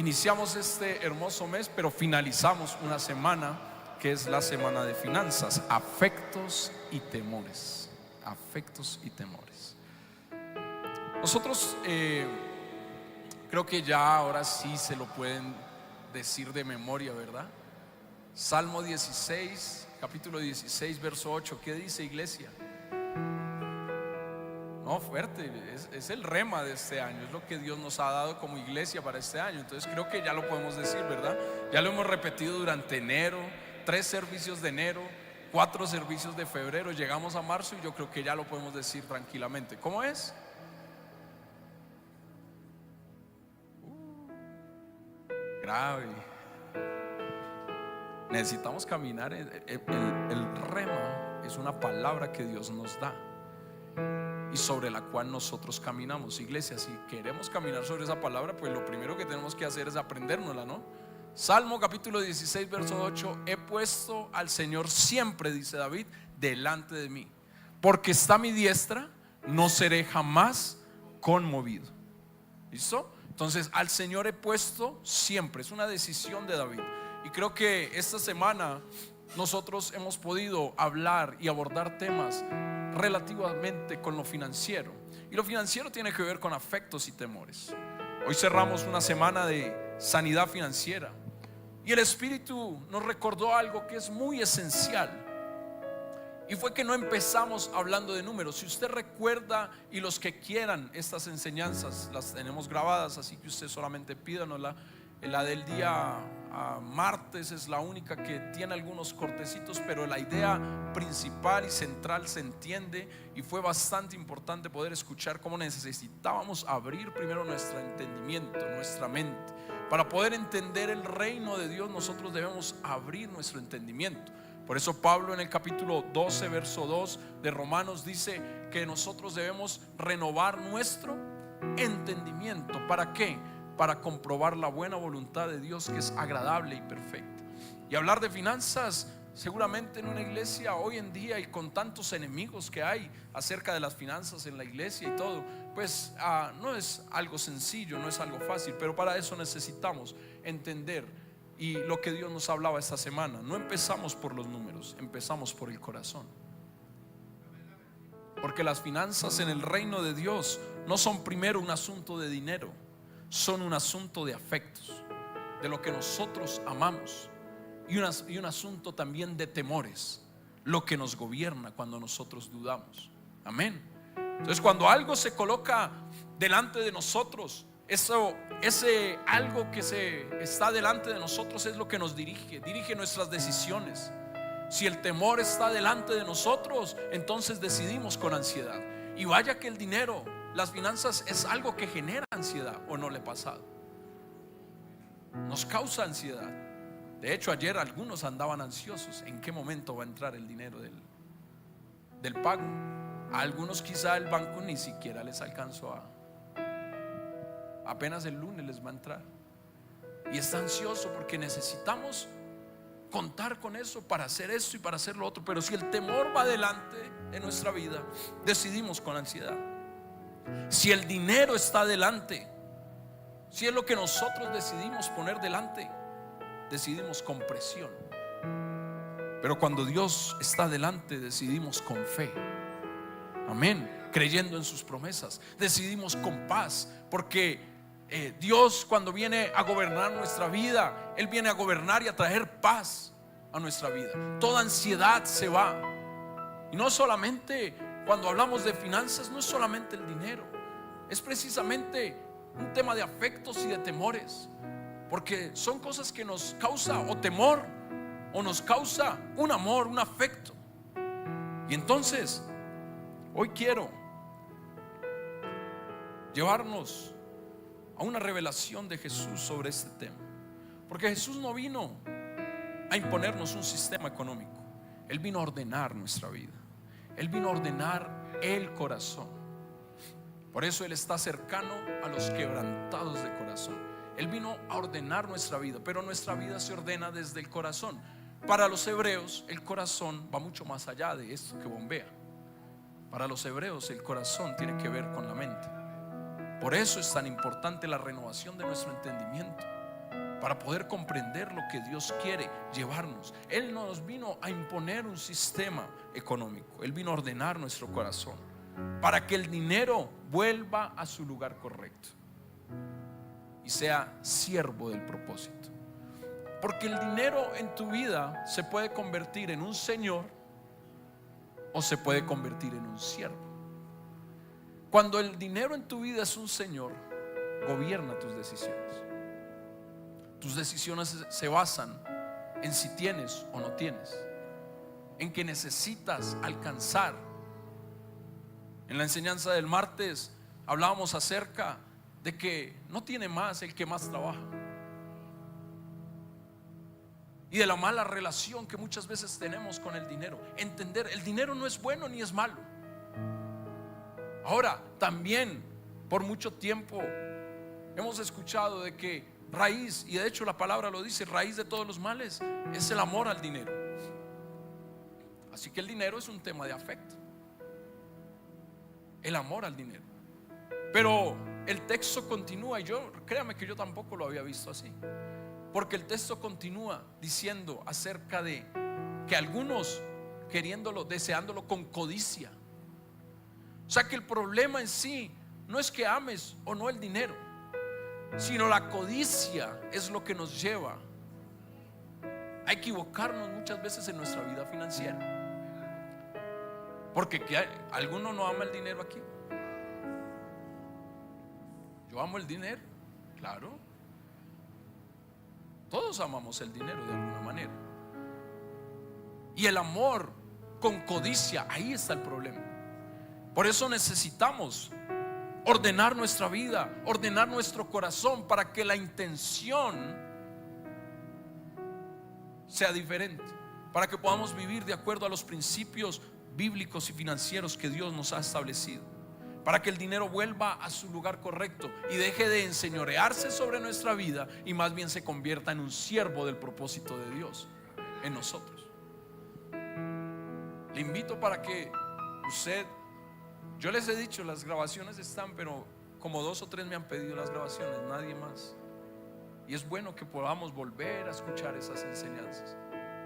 iniciamos este hermoso mes, pero finalizamos una semana que es la semana de finanzas, afectos y temores. Afectos y temores. Nosotros creo que ya ahora sí se lo pueden decir de memoria, ¿verdad? Salmo 16, capítulo 16, verso 8. ¿Qué dice, iglesia? No, fuerte, es el rema de este año, es lo que Dios nos ha dado como iglesia para este año. Entonces creo que ya lo podemos decir, ¿verdad? Ya lo hemos repetido durante enero, 3 servicios de enero, 4 servicios de febrero, llegamos a marzo y yo creo que ya lo podemos decir tranquilamente. ¿Cómo es? Grave. Necesitamos caminar. El rema es una palabra que Dios nos da y sobre la cual nosotros caminamos. Iglesia, si queremos caminar sobre esa palabra, pues lo primero que tenemos que hacer es aprendérnosla, ¿no? Salmo capítulo 16, verso 8. He puesto al Señor siempre, dice David, delante de mí, porque está a mi diestra, no seré jamás conmovido. ¿Listo? Entonces al Señor he puesto siempre, es una decisión de David. Y creo que esta semana nosotros hemos podido hablar y abordar temas relativamente con lo financiero. Y lo financiero tiene que ver con afectos y temores. Hoy cerramos una semana de sanidad financiera y el Espíritu nos recordó algo que es muy esencial. Y fue que no empezamos hablando de números. Si usted recuerda, y los que quieran estas enseñanzas las tenemos grabadas, así que usted solamente pídanosla. La del día martes es la única que tiene algunos cortecitos, pero la idea principal y central se entiende. Y fue bastante importante poder escuchar cómo necesitábamos abrir primero nuestro entendimiento, nuestra mente. Para poder entender el reino de Dios, nosotros debemos abrir nuestro entendimiento. Por eso Pablo en el capítulo 12, verso 2 de Romanos dice que nosotros debemos renovar nuestro entendimiento. ¿Para qué? Para comprobar la buena voluntad de Dios, que es agradable y perfecta. Y hablar de finanzas, seguramente en una iglesia hoy en día y con tantos enemigos que hay acerca de las finanzas en la iglesia y todo, pues no es algo sencillo, no es algo fácil. Pero para eso necesitamos entender. Y lo que Dios nos hablaba esta semana, no empezamos por los números, empezamos por el corazón. Porque las finanzas en el reino de Dios no son primero un asunto de dinero, son un asunto de afectos, de lo que nosotros amamos, y un asunto también de temores, lo que nos gobierna cuando nosotros dudamos. Amén. Entonces, cuando algo se coloca delante de nosotros, ese algo que se está delante de nosotros es lo que nos dirige nuestras decisiones. Si el temor está delante de nosotros, entonces decidimos con ansiedad. Y vaya que el dinero, las finanzas, es algo que genera ansiedad. ¿O no le ha pasado? Nos causa ansiedad. De hecho, ayer algunos andaban ansiosos. ¿En qué momento va a entrar el dinero del pago? A algunos quizá el banco ni siquiera les alcanzó apenas el lunes les va a entrar. Y está ansioso porque necesitamos contar con eso para hacer esto y para hacer lo otro. Pero si el temor va delante de nuestra vida, decidimos con ansiedad. Si el dinero está delante, si es lo que nosotros decidimos poner delante, decidimos con presión. Pero cuando Dios está delante, decidimos con fe. Amén. Creyendo en sus promesas, decidimos con paz, porque Dios, cuando viene a gobernar nuestra vida, Él viene a gobernar y a traer paz a nuestra vida. Toda ansiedad se va. Y no solamente cuando hablamos de finanzas, no es solamente el dinero, es precisamente un tema de afectos y de temores, porque son cosas que nos causa o temor o nos causa un amor, un afecto. Y entonces hoy quiero llevarnos a una revelación de Jesús sobre este tema, porque Jesús no vino a imponernos un sistema económico. Él vino a ordenar nuestra vida. Él vino a ordenar el corazón. Por eso Él está cercano a los quebrantados de corazón. Él vino a ordenar nuestra vida, pero nuestra vida se ordena desde el corazón. Para los hebreos el corazón va mucho más allá de esto que bombea. Para los hebreos el corazón tiene que ver con la mente. Por eso es tan importante la renovación de nuestro entendimiento. para poder comprender lo que Dios quiere llevarnos. Él no nos vino a imponer un sistema económico, Él vino a ordenar nuestro corazón para que el dinero vuelva a su lugar correcto y sea siervo del propósito. Porque el dinero en tu vida se puede convertir en un señor o se puede convertir en un siervo. Cuando el dinero en tu vida es un señor, gobierna tus decisiones. Tus decisiones se basan en si tienes o no tienes, en que necesitas alcanzar. En la enseñanza del martes hablábamos acerca de que no tiene más el que más trabaja, y de la mala relación que muchas veces tenemos con el dinero. Entender, el dinero no es bueno ni es malo. Ahora, también por mucho tiempo hemos escuchado de que raíz, y de hecho la palabra lo dice, raíz de todos los males es el amor al dinero. Así que el dinero es un tema de afecto, el amor al dinero. Pero el texto continúa, y créame que yo tampoco lo había visto así, porque el texto continúa diciendo acerca de que algunos queriéndolo, deseándolo con codicia. O sea que el problema en sí no es que ames o no el dinero, sino la codicia es lo que nos lleva a equivocarnos muchas veces en nuestra vida financiera. Porque ¿alguno no ama el dinero aquí? Yo amo el dinero, claro. Todos amamos el dinero de alguna manera. Y el amor con codicia, ahí está el problema. Por eso necesitamos ordenar nuestra vida, ordenar nuestro corazón, para que la intención sea diferente, para que podamos vivir de acuerdo a los principios bíblicos y financieros que Dios nos ha establecido, para que el dinero vuelva a su lugar correcto y deje de enseñorearse sobre nuestra vida y más bien se convierta en un siervo del propósito de Dios en nosotros. Le invito para que usted, yo les he dicho, las grabaciones están, pero como 2 o 3 me han pedido las grabaciones, nadie más. Y es bueno que podamos volver a escuchar esas enseñanzas,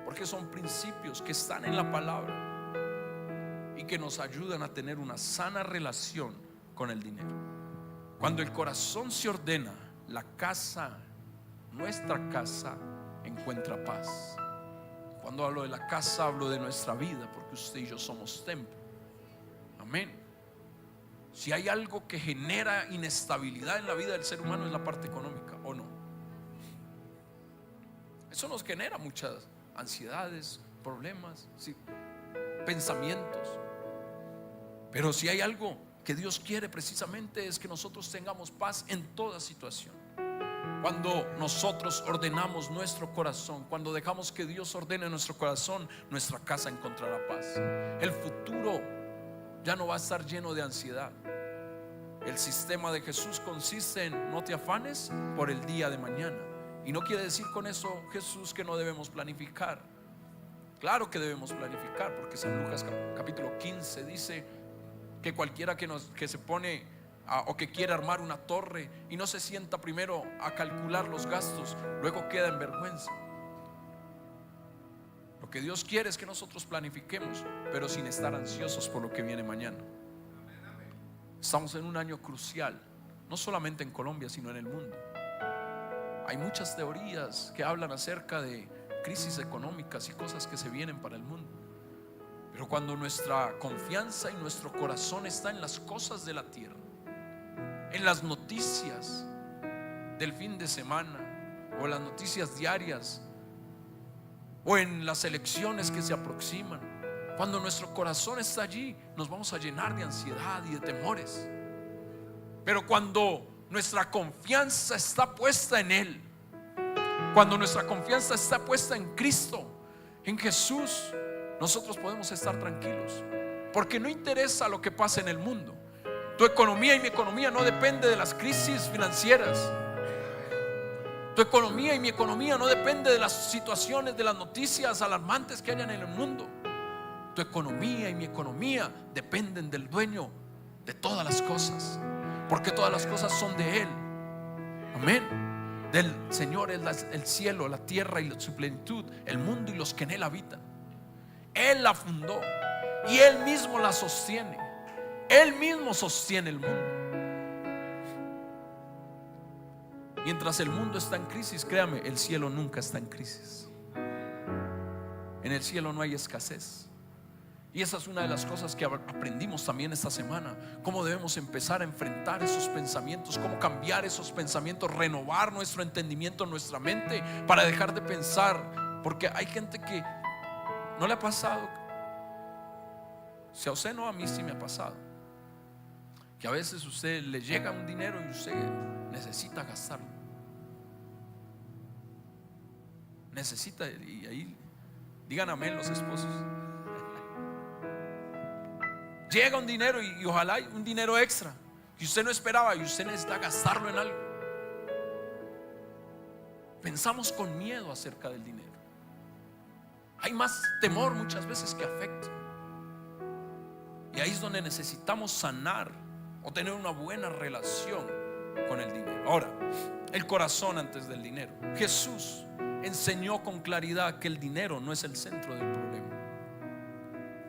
porque son principios que están en la palabra y que nos ayudan a tener una sana relación con el dinero. Cuando el corazón se ordena, la casa, nuestra casa, encuentra paz. Cuando hablo de la casa, hablo de nuestra vida, porque usted y yo somos templo. Amén. Si hay algo que genera inestabilidad en la vida del ser humano, es la parte económica, ¿o no? Eso nos genera muchas ansiedades, problemas, sí, pensamientos. Pero si hay algo que Dios quiere precisamente, es que nosotros tengamos paz en toda situación. Cuando nosotros ordenamos nuestro corazón, cuando dejamos que Dios ordene nuestro corazón, nuestra casa encontrará paz. El futuro ya no va a estar lleno de ansiedad. El sistema de Jesús consiste en: no te afanes por el día de mañana. Y no quiere decir con eso Jesús que no debemos planificar. Claro que debemos planificar, porque San Lucas capítulo 15 dice que cualquiera que se pone o que quiere armar una torre y no se sienta primero a calcular los gastos, luego queda en vergüenza. Lo que Dios quiere es que nosotros planifiquemos, pero sin estar ansiosos por lo que viene mañana. Estamos en un año crucial, no solamente en Colombia, sino en el mundo. Hay muchas teorías que hablan acerca de crisis económicas y cosas que se vienen para el mundo. Pero cuando nuestra confianza y nuestro corazón está en las cosas de la tierra, en las noticias del fin de semana, o en las noticias diarias, o en las elecciones que se aproximan, cuando nuestro corazón está allí, nos vamos a llenar de ansiedad y de temores. Pero cuando nuestra confianza está puesta en Él, cuando nuestra confianza está puesta en Cristo, en Jesús, nosotros podemos estar tranquilos, porque no interesa lo que pasa en el mundo. Tu economía y mi economía no depende de las crisis financieras. Tu economía y mi economía no depende de las situaciones, de las noticias alarmantes que hayan en el mundo. Tu economía y mi economía dependen del dueño de todas las cosas, porque todas las cosas son de Él. Amén. Del Señor es el cielo, la tierra y su plenitud, el mundo y los que en él habitan. Él la fundó y Él mismo la sostiene. Él mismo sostiene el mundo. Mientras el mundo está en crisis, créame, el cielo nunca está en crisis. En el cielo no hay escasez. Y esa es una de las cosas que aprendimos también esta semana. Cómo debemos empezar a enfrentar esos pensamientos, cómo cambiar esos pensamientos, renovar nuestro entendimiento, nuestra mente, para dejar de pensar. Porque hay gente que no le ha pasado. Si a usted no, a mí sí me ha pasado, que a veces usted le llega un dinero y usted necesita gastarlo. Necesita, y ahí digan amén los esposos. Llega un dinero y ojalá hay un dinero extra que usted no esperaba y usted necesita gastarlo en algo. Pensamos con miedo acerca del dinero. Hay más temor muchas veces que afecto. Y ahí es donde necesitamos sanar o tener una buena relación con el dinero. Ahora, el corazón antes del dinero. Jesús enseñó con claridad que el dinero no es el centro del problema.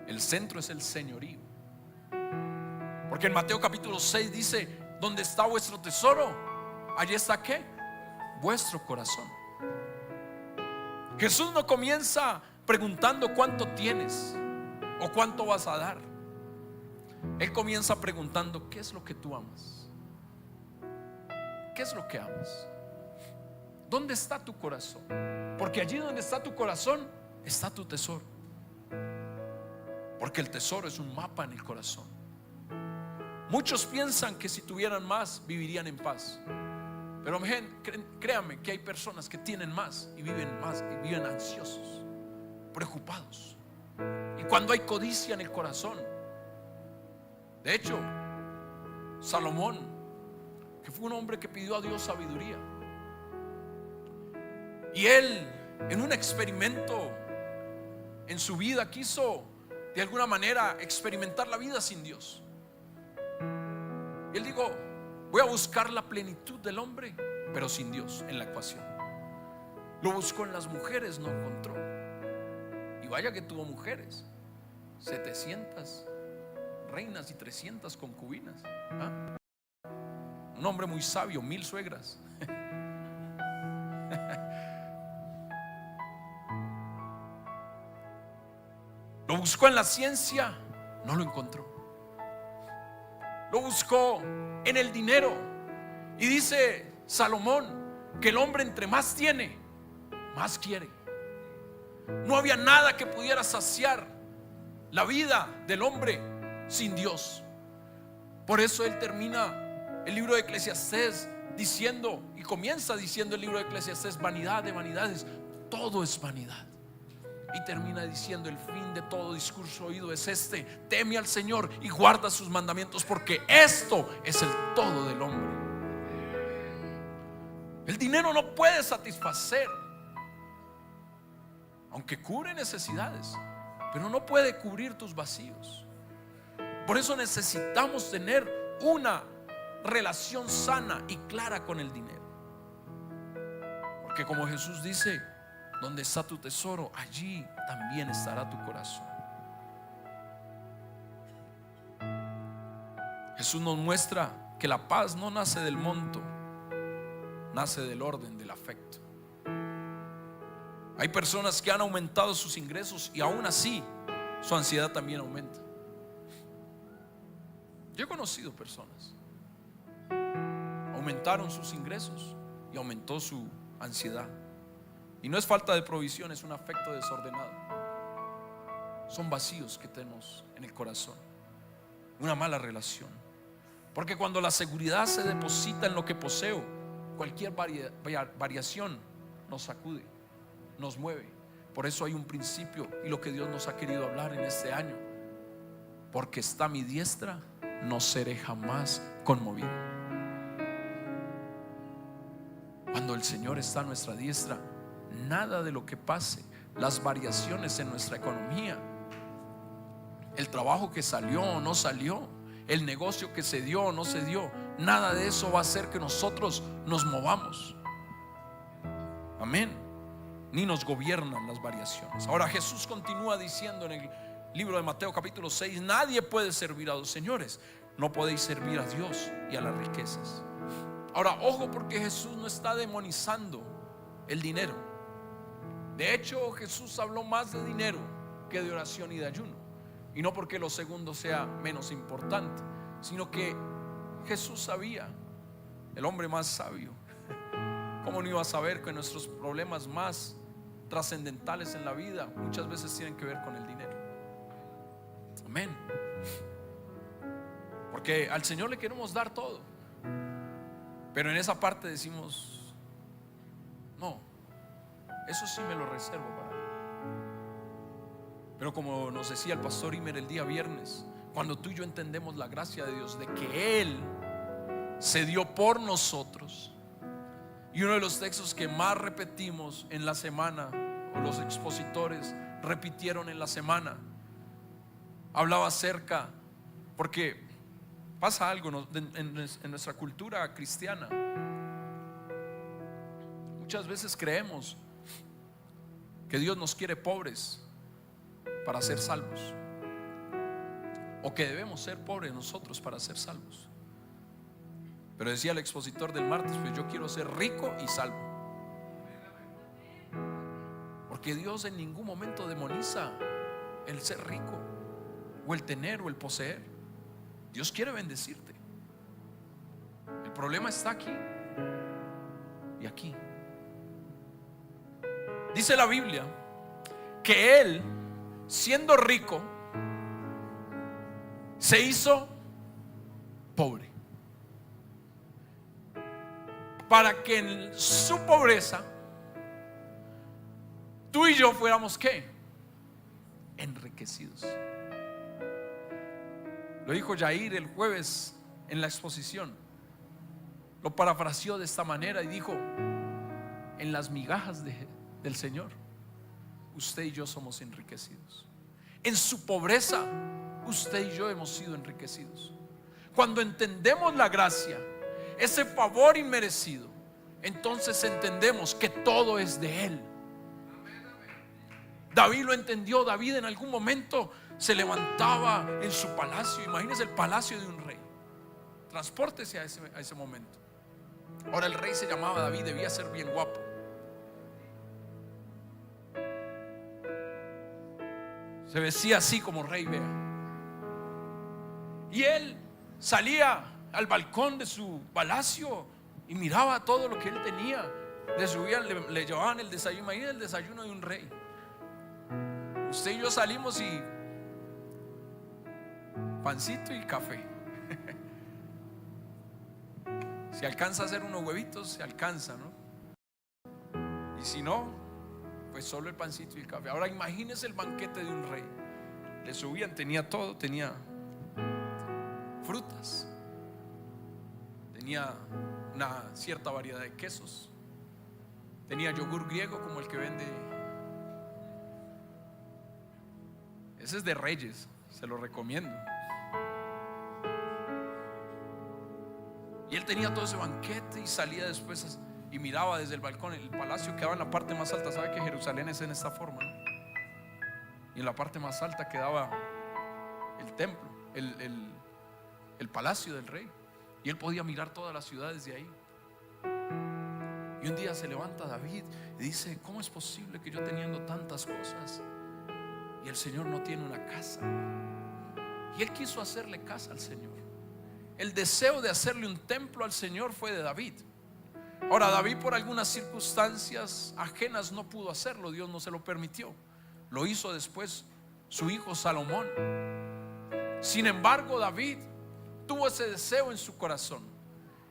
El centro es el señorío. Porque en Mateo capítulo 6 dice: donde está vuestro tesoro, allí está ¿qué? Vuestro corazón. Jesús no comienza preguntando cuánto tienes o cuánto vas a dar. Él comienza preguntando: ¿qué es lo que tú amas? ¿Qué es lo que amas? ¿Dónde está tu corazón? Porque allí donde está tu corazón está tu tesoro. Porque el tesoro es un mapa en el corazón. Muchos piensan que si tuvieran más vivirían en paz. Pero créanme que hay personas que tienen más y viven ansiosos, preocupados. Y cuando hay codicia en el corazón. De hecho, Salomón, que fue un hombre que pidió a Dios sabiduría, y él en un experimento en su vida quiso de alguna manera experimentar la vida sin Dios. Y él dijo: voy a buscar la plenitud del hombre, pero sin Dios en la ecuación. Lo buscó en las mujeres, no encontró. Y vaya que tuvo mujeres, 700 reinas y 300 concubinas. Un hombre muy sabio, 1000 suegras. Lo buscó en la ciencia, no lo encontró. Lo buscó en el dinero. Y dice Salomón que el hombre entre más tiene, más quiere. No había nada que pudiera saciar la vida del hombre sin Dios. Por eso él termina el libro de Eclesiastés diciendo, y comienza diciendo el libro de Eclesiastés: vanidad de vanidades, todo es vanidad. Y termina diciendo: el fin de todo discurso oído es este: teme al Señor y guarda sus mandamientos, porque esto es el todo del hombre. El dinero no puede satisfacer, aunque cubre necesidades, pero no puede cubrir tus vacíos. Por eso necesitamos tener una relación sana y clara con el dinero. Porque como Jesús dice: donde está tu tesoro, allí también estará tu corazón. Jesús nos muestra que la paz no nace del monto, nace del orden, del afecto. Hay personas que han aumentado sus ingresos y aún así su ansiedad también aumenta. Yo he conocido personas, aumentaron sus ingresos y aumentó su ansiedad. Y no es falta de provisión, es un afecto desordenado. Son vacíos que tenemos en el corazón, una mala relación. Porque cuando la seguridad se deposita en lo que poseo, cualquier variación nos sacude, nos mueve. Por eso hay un principio y lo que Dios nos ha querido hablar en este año: porque está mi diestra, no seré jamás conmovido. Cuando el Señor está a nuestra diestra, nada de lo que pase, las variaciones en nuestra economía, el trabajo que salió o no salió, el negocio que se dio o no se dio, nada de eso va a hacer que nosotros nos movamos. Amén. Ni nos gobiernan las variaciones. Ahora Jesús continúa diciendo en el libro de Mateo capítulo 6: nadie puede servir a dos señores. No podéis servir a Dios y a las riquezas. Ahora ojo, porque Jesús no está demonizando el dinero. De hecho, Jesús habló más de dinero que de oración y de ayuno. Y no porque lo segundo sea menos importante, sino que Jesús sabía, el hombre más sabio, ¿cómo no iba a saber que nuestros problemas más trascendentales en la vida muchas veces tienen que ver con el dinero? Amén. Porque al Señor le queremos dar todo, pero en esa parte decimos: no, eso sí me lo reservo para mí. Pero como nos decía el pastor Imer el día viernes, cuando tú y yo entendemos la gracia de Dios, de que Él se dio por nosotros, y uno de los textos que más repetimos en la semana, o los expositores repitieron en la semana, hablaba acerca, porque pasa algo en nuestra cultura cristiana. Muchas veces creemos que Dios nos quiere pobres para ser salvos, o que debemos ser pobres nosotros para ser salvos. Pero decía el expositor del martes: pues yo quiero ser rico y salvo. Porque Dios en ningún momento demoniza el ser rico, o el tener, o el poseer. Dios quiere bendecirte. El problema está aquí y aquí. Dice la Biblia que Él, siendo rico, se hizo pobre, para que en su pobreza tú y yo fuéramos ¿qué? Enriquecidos. Lo dijo Jair el jueves en la exposición. Lo parafraseó de esta manera y dijo: en las migajas del Señor, usted y yo somos enriquecidos. En su pobreza, usted y yo hemos sido enriquecidos. Cuando entendemos la gracia, ese favor inmerecido, entonces entendemos que todo es de Él. David lo entendió. David en algún momento se levantaba en su palacio. Imagínese el palacio de un rey. Transpórtese a ese momento. Ahora el rey se llamaba David, debía ser bien guapo. Se vestía así como rey, vea. Y él salía al balcón de su palacio y miraba todo lo que él tenía. Le subían, le llevaban el desayuno. Imagínate el desayuno de un rey. Usted y yo salimos y pancito y café. Si alcanza a hacer unos huevitos, se alcanza, ¿no? Y si no, pues solo el pancito y el café. Ahora imagínese el banquete de un rey. Le subían, tenía todo, tenía frutas, tenía una cierta variedad de quesos, tenía yogur griego como el que vende. Ese es de Reyes, se lo recomiendo. Y él tenía todo ese banquete y salía después y miraba desde el balcón. El palacio quedaba en la parte más alta. Sabe que Jerusalén es en esta forma, ¿no? Y en la parte más alta quedaba el templo, el palacio del rey. Y él podía mirar todas las ciudades de ahí. Y un día se levanta David y dice: ¿cómo es posible que yo teniendo tantas cosas y el Señor no tiene una casa? Y él quiso hacerle casa al Señor. El deseo de hacerle un templo al Señor fue de David. Ahora David, por algunas circunstancias ajenas, no pudo hacerlo. Dios no se lo permitió. Lo hizo después su hijo Salomón. Sin embargo, David tuvo ese deseo en su corazón.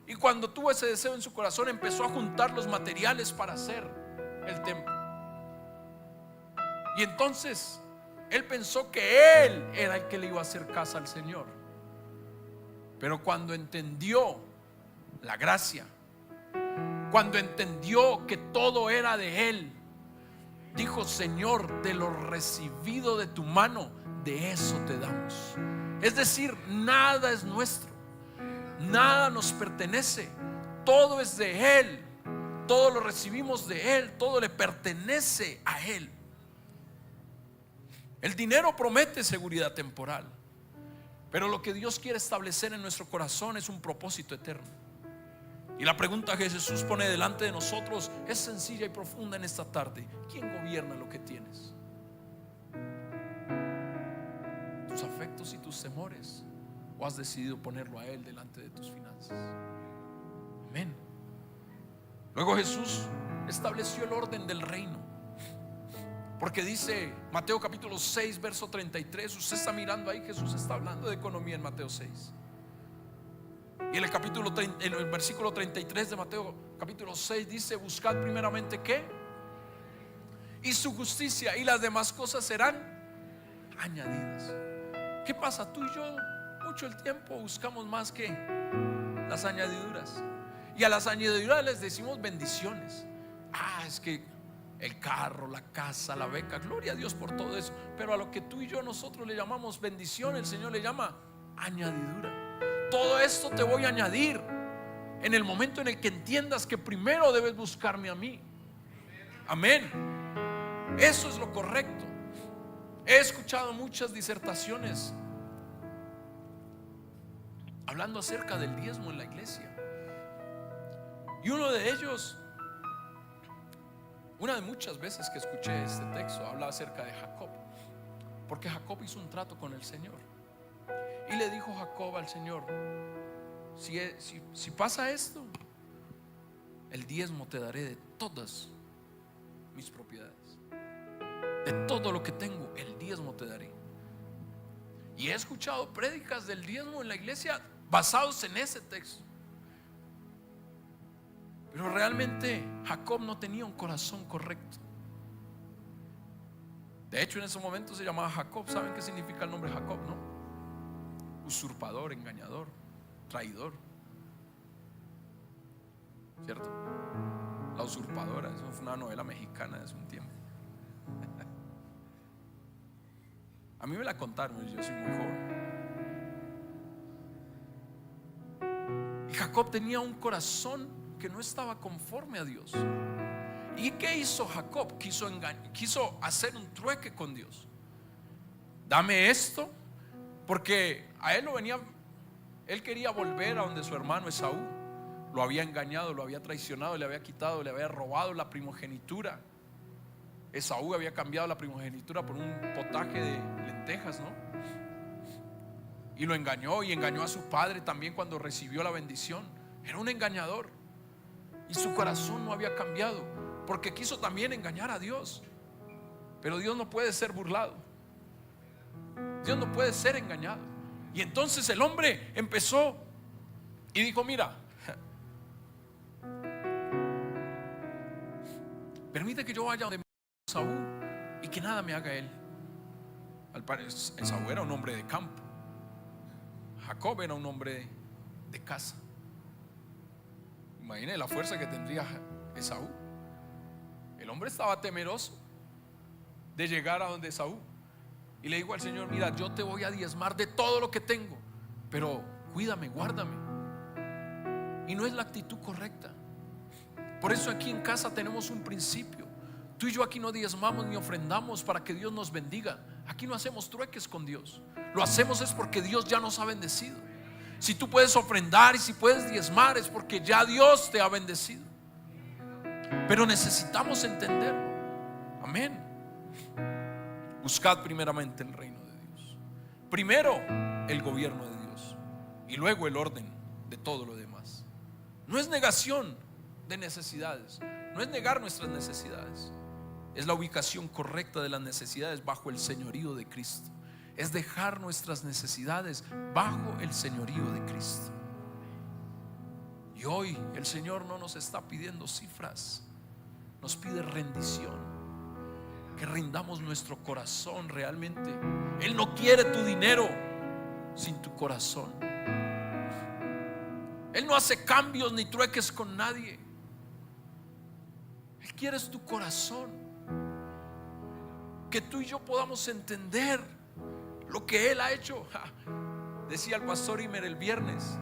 Y cuando tuvo ese deseo en su corazón, empezó a juntar los materiales para hacer el templo. Y entonces él pensó que él era el que le iba a hacer casa al Señor. Pero cuando entendió la gracia, cuando entendió que todo era de Él, dijo: Señor, de lo recibido de tu mano, de eso te damos. Es decir, nada es nuestro, nada nos pertenece, todo es de Él. todo lo recibimos de Él, todo le pertenece a Él. El dinero promete seguridad temporal, pero lo que Dios quiere establecer en nuestro corazón es un propósito eterno. Y la pregunta que Jesús pone delante de nosotros es sencilla y profunda en esta tarde: ¿quién gobierna lo que tienes? ¿Tus afectos y tus temores? ¿O has decidido ponerlo a Él delante de tus finanzas? Amén. Luego Jesús estableció el orden del reino, porque dice Mateo capítulo 6 verso 33. Usted está mirando ahí, Jesús está hablando de economía en Mateo 6. Y en el versículo 33 de Mateo capítulo 6 dice: buscad primeramente ¿qué? Y su justicia, y las demás cosas serán añadidas. ¿Qué pasa? Tú y yo mucho el tiempo buscamos más que las añadiduras, y a las añadiduras les decimos bendiciones. Es que el carro, la casa, la beca, gloria a Dios por todo eso. Pero a lo que tú y yo nosotros le llamamos bendición, el Señor le llama añadidura. Todo esto te voy a añadir en el momento en el que entiendas que primero debes buscarme a mí. Amén. Eso es lo correcto. He escuchado muchas disertaciones hablando acerca del diezmo en la iglesia, y uno de ellos, una de muchas veces que escuché este texto, habla acerca de Jacob, porque Jacob hizo un trato con el Señor. Y le dijo Jacob al Señor: si pasa esto, el diezmo te daré de todas mis propiedades, de todo lo que tengo, el diezmo te daré. Y he escuchado prédicas del diezmo en la iglesia basados en ese texto, pero realmente Jacob no tenía un corazón correcto. De hecho, en ese momento se llamaba Jacob. ¿Saben qué significa el nombre Jacob, no? Usurpador, engañador, traidor, ¿cierto? La usurpadora, eso fue una novela mexicana de hace un tiempo. A mí me la contaron, yo soy muy joven. Y Jacob tenía un corazón que no estaba conforme a Dios. ¿Y qué hizo Jacob? Quiso hacer un trueque con Dios. Dame esto, porque a él él quería volver a donde su hermano Esaú lo había engañado, lo había traicionado, le había quitado, le había robado la primogenitura. Esaú había cambiado la primogenitura por un potaje de lentejas, ¿no? Y lo engañó, y engañó a su padre también cuando recibió la bendición. Era un engañador, y su corazón no había cambiado, porque quiso también engañar a Dios. Pero Dios no puede ser burlado, Dios no puede ser engañado. Y entonces el hombre empezó y dijo: mira, permite que yo vaya donde Esaú y que nada me haga él. Esaú era un hombre de campo, Jacob era un hombre de casa. Imagine la fuerza que tendría Esaú. El hombre estaba temeroso de llegar a donde Esaú, y le dijo al Señor: mira, yo te voy a diezmar de todo lo que tengo, pero cuídame, guárdame. Y no es la actitud correcta. Por eso aquí en casa tenemos un principio. Tú y yo aquí no diezmamos ni ofrendamos para que Dios nos bendiga. Aquí no hacemos trueques con Dios. Lo hacemos es porque Dios ya nos ha bendecido. Si tú puedes ofrendar y si puedes diezmar, es porque ya Dios te ha bendecido. Pero necesitamos entenderlo. Amén. Buscad primeramente el reino de Dios. Primero el gobierno de Dios, y luego el orden de todo lo demás. No es negación de necesidades, no es negar nuestras necesidades. Es la ubicación correcta de las necesidades bajo el señorío de Cristo. Es dejar nuestras necesidades bajo el señorío de Cristo. Y hoy el Señor no nos está pidiendo cifras, nos pide rendición. Que rindamos nuestro corazón realmente. Él no quiere tu dinero sin tu corazón. Él no hace cambios ni trueques con nadie. Él quiere tu corazón. Que tú y yo podamos entender lo que Él ha hecho. Decía el pastor Imer el viernes: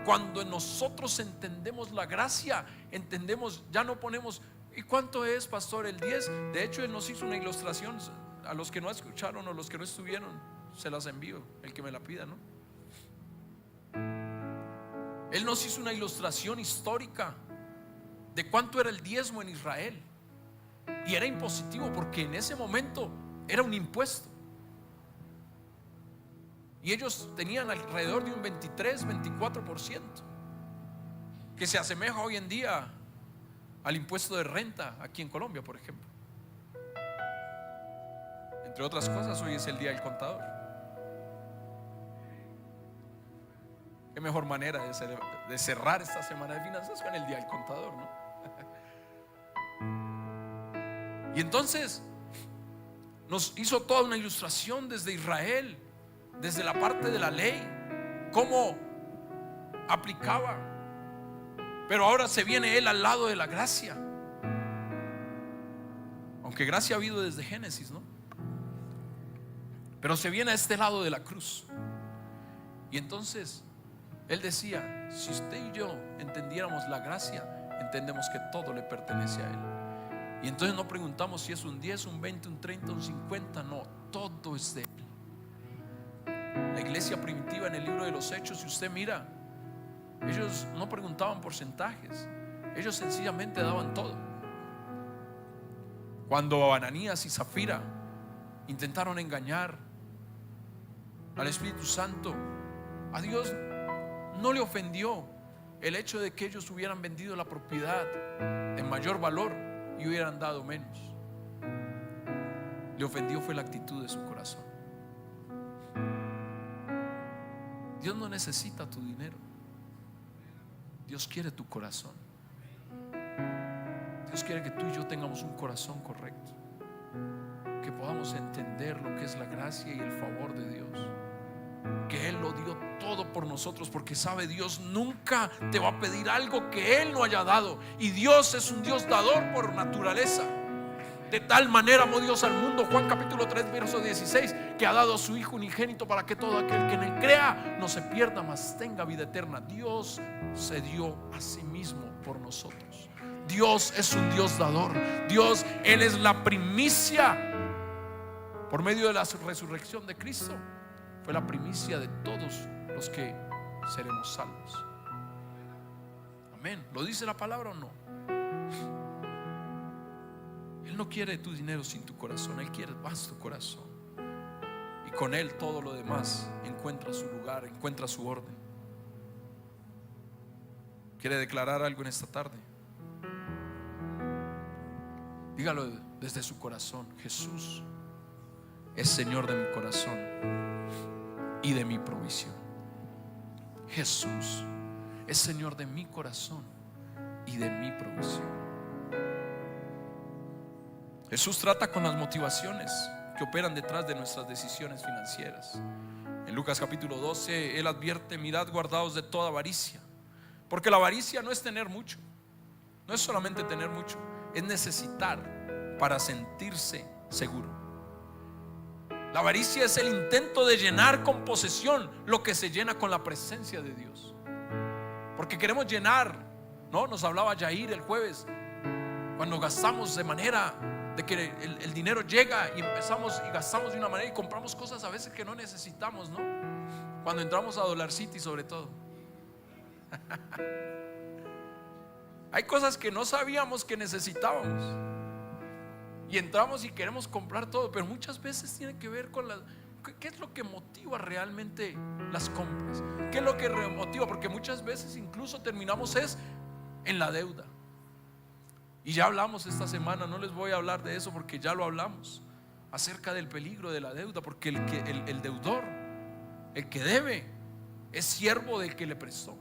Cuando nosotros entendemos la gracia, entendemos, ya no ponemos, ¿y cuánto es, pastor? El 10. De hecho, él nos hizo una ilustración. A los que no escucharon o los que no estuvieron, se las envío, el que me la pida, ¿no? Él nos hizo una ilustración histórica de cuánto era el diezmo en Israel. Y era impositivo porque en ese momento era un impuesto. Y ellos tenían alrededor de un 23-24%, que se asemeja hoy en día al impuesto de renta aquí en Colombia, por ejemplo. Entre otras cosas, hoy es el día del contador. Qué mejor manera de cerrar esta semana de finanzas con el día del contador, ¿no? Y entonces nos hizo toda una ilustración desde Israel, desde la parte de la ley, cómo aplicaba. Pero ahora se viene él al lado de la gracia. Aunque gracia ha habido desde Génesis, ¿no? Pero se viene a este lado de la cruz. Y entonces él decía: si usted y yo entendiéramos la gracia, entendemos que todo le pertenece a él. Y entonces no preguntamos si es un 10, un 20, un 30, un 50. No, todo es de él. La iglesia primitiva en el libro de los Hechos, si usted mira, ellos no preguntaban porcentajes, ellos sencillamente daban todo. Cuando Ananías y Zafira intentaron engañar al Espíritu Santo, a Dios no le ofendió el hecho de que ellos hubieran vendido la propiedad en mayor valor y hubieran dado menos. Le ofendió fue la actitud de su corazón. Dios no necesita tu dinero, Dios quiere tu corazón. Dios quiere que tú y yo tengamos un corazón correcto, que podamos entender lo que es la gracia y el favor de Dios, que Él lo dio todo por nosotros, porque sabe, Dios nunca te va a pedir algo que Él no haya dado. Y Dios es un Dios dador por naturaleza. De tal manera amó Dios al mundo, Juan capítulo 3 verso 16, que ha dado a su Hijo unigénito para que todo aquel que en Él crea no se pierda, mas tenga vida eterna. Dios se dio a sí mismo por nosotros. Dios es un Dios dador. Dios, Él es la primicia. Por medio de la resurrección de Cristo, fue la primicia de todos los que seremos salvos. Amén. ¿Lo dice la palabra o no? Él no quiere tu dinero sin tu corazón, Él quiere más tu corazón. Y con Él todo lo demás encuentra su lugar, encuentra su orden. ¿Quiere declarar algo en esta tarde? Dígalo desde su corazón: Jesús es Señor de mi corazón y de mi provisión. Jesús es Señor de mi corazón y de mi provisión. Jesús trata con las motivaciones que operan detrás de nuestras decisiones financieras. En Lucas capítulo 12 Él advierte: mirad, guardaos de toda avaricia, porque la avaricia no es tener mucho, no es solamente tener mucho, es necesitar para sentirse seguro. La avaricia es el intento de llenar con posesión lo que se llena con la presencia de Dios. Porque queremos llenar, ¿no? Nos hablaba Jair el jueves, cuando gastamos de manera de que el dinero llega y empezamos y gastamos de una manera y compramos cosas a veces que no necesitamos, ¿no? Cuando entramos a Dollar City, sobre todo. Hay cosas que no sabíamos que necesitábamos y entramos y queremos comprar todo, pero muchas veces tiene que ver con ¿qué es lo que motiva realmente las compras? ¿Qué es lo que motiva? Porque muchas veces incluso terminamos en la deuda. Y ya hablamos esta semana, no les voy a hablar de eso porque ya lo hablamos, acerca del peligro de la deuda. Porque el deudor, el que debe, es siervo del que le prestó.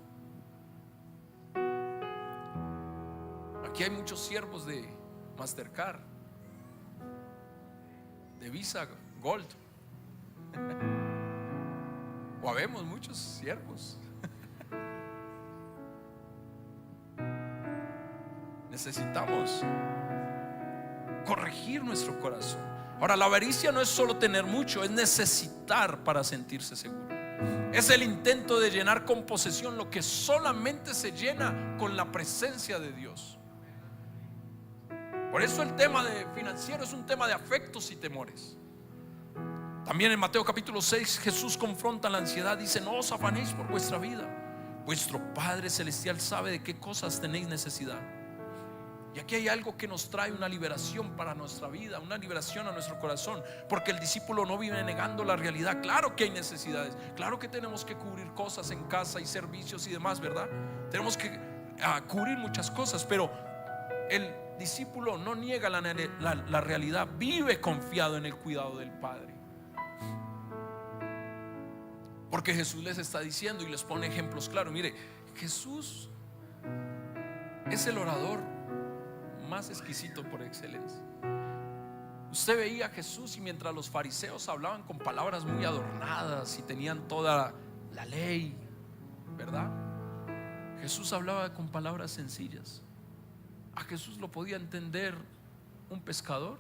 Aquí hay muchos siervos de Mastercard, de Visa Gold, o habemos muchos siervos. Necesitamos corregir nuestro corazón. Ahora, la avaricia no es solo tener mucho, es necesitar para sentirse seguro. Es el intento de llenar con posesión lo que solamente se llena con la presencia de Dios. Por eso el tema de financiero es un tema de afectos y temores. También en Mateo capítulo 6 Jesús confronta la ansiedad. Dice: no os afanéis por vuestra vida, vuestro Padre Celestial sabe de qué cosas tenéis necesidad. Y aquí hay algo que nos trae una liberación para nuestra vida, una liberación a nuestro corazón, porque el discípulo no vive negando la realidad. Claro que hay necesidades, claro que tenemos que cubrir cosas en casa y servicios y demás, ¿verdad? Tenemos que cubrir muchas cosas, pero el discípulo no niega la realidad, vive confiado en el cuidado del Padre. Porque Jesús les está diciendo y les pone ejemplos claros. Mire, Jesús es el orador más exquisito por excelencia. Usted veía a Jesús y mientras los fariseos hablaban con palabras muy adornadas y tenían toda la ley, ¿verdad? Jesús hablaba con palabras sencillas. A Jesús lo podía entender un pescador,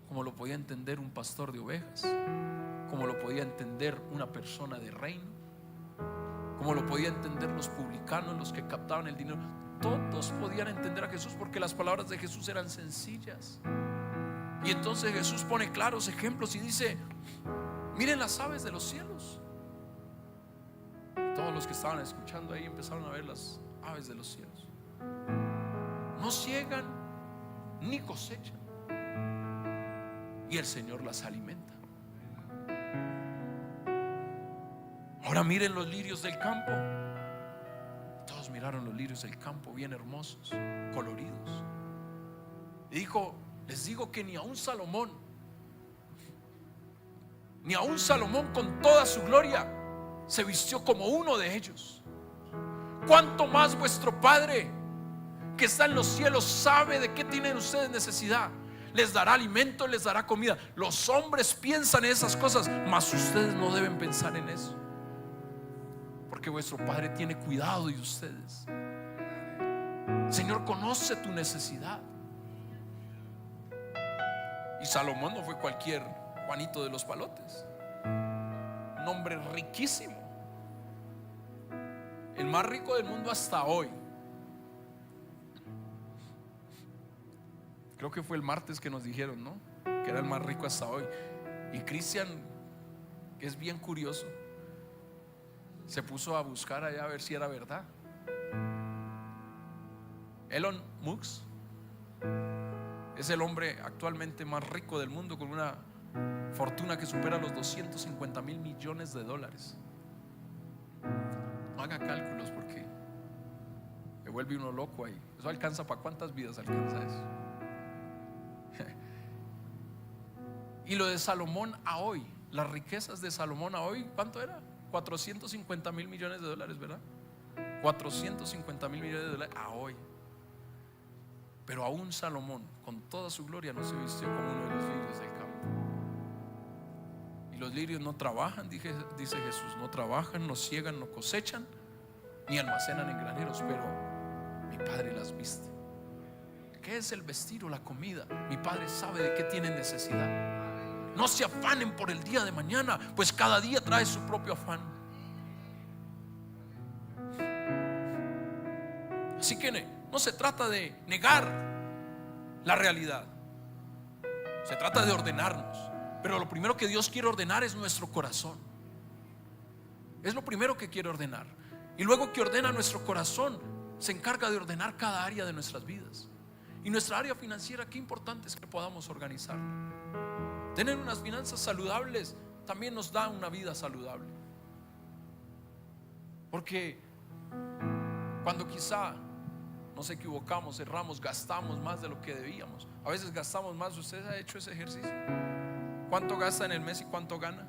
como lo podía entender un pastor de ovejas, como lo podía entender una persona de reino, como lo podía entender los publicanos, los que captaban el dinero. Todos podían entender a Jesús porque las palabras de Jesús eran sencillas. Y entonces Jesús pone claros ejemplos y dice: miren las aves de los cielos. Y todos los que estaban escuchando ahí empezaron a ver las aves de los cielos. No ciegan ni cosechan, y el Señor las alimenta. Ahora miren los lirios del campo. Todos miraron los lirios del campo, bien hermosos, coloridos. Y dijo: les digo que ni aun Salomón con toda su gloria se vistió como uno de ellos. Cuánto más vuestro Padre que está en los cielos sabe de qué tienen ustedes necesidad. Les dará alimento, les dará comida. Los hombres piensan en esas cosas, mas ustedes no deben pensar en eso, porque vuestro Padre tiene cuidado de ustedes. El Señor conoce tu necesidad. Y Salomón no fue cualquier Juanito de los Palotes, un hombre riquísimo, el más rico del mundo hasta hoy. Creo que fue el martes que nos dijeron, ¿no?, que era el más rico hasta hoy. Y Cristian, que es bien curioso, se puso a buscar allá a ver si era verdad. Elon Musk es el hombre actualmente más rico del mundo, con una fortuna que supera los 250,000 millones de dólares. No haga cálculos porque me vuelve uno loco ahí. ¿Eso alcanza para cuántas vidas alcanza eso? Y lo de Salomón a hoy, las riquezas de Salomón a hoy, ¿cuánto era? 450,000 millones de dólares, ¿verdad? 450,000 millones de dólares a hoy. Pero aún Salomón, con toda su gloria, no se vistió como uno de los lirios del campo. Y los lirios no trabajan, dice Jesús, no trabajan, no ciegan, no cosechan, ni almacenan en graneros, pero mi Padre las viste. ¿Qué es el vestir o la comida? Mi Padre sabe de qué tienen necesidad. No se afanen por el día de mañana, pues cada día trae su propio afán. Así que no se trata de negar la realidad, se trata de ordenarnos. Pero lo primero que Dios quiere ordenar es nuestro corazón. Es lo primero que quiere ordenar. Y luego que ordena nuestro corazón, se encarga de ordenar cada área de nuestras vidas. Y nuestra área financiera, qué importante es que podamos organizar. Tener unas finanzas saludables también nos da una vida saludable. Porque cuando quizá nos equivocamos, erramos, gastamos más de lo que debíamos. A veces gastamos más. ¿Usted ha hecho ese ejercicio? ¿Cuánto gasta en el mes y cuánto gana?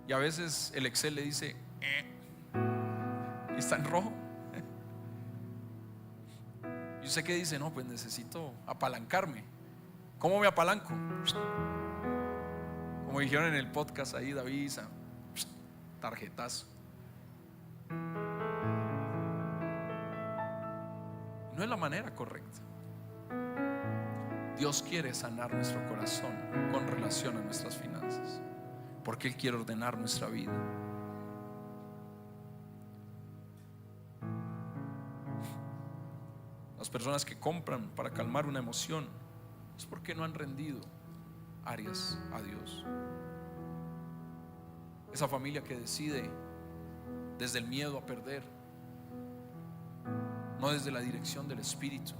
Y a veces el Excel le dice y está en rojo. Y usted que dice: no, pues necesito apalancarme. ¿Cómo me apalanco? Como dijeron en el podcast ahí, David, tarjetazo. No es la manera correcta. Dios quiere sanar nuestro corazón con relación a nuestras finanzas, porque Él quiere ordenar nuestra vida. Las personas que compran para calmar una emoción es porque no han rendido áreas a Dios. Esa familia que decide desde el miedo a perder, no desde la dirección del Espíritu.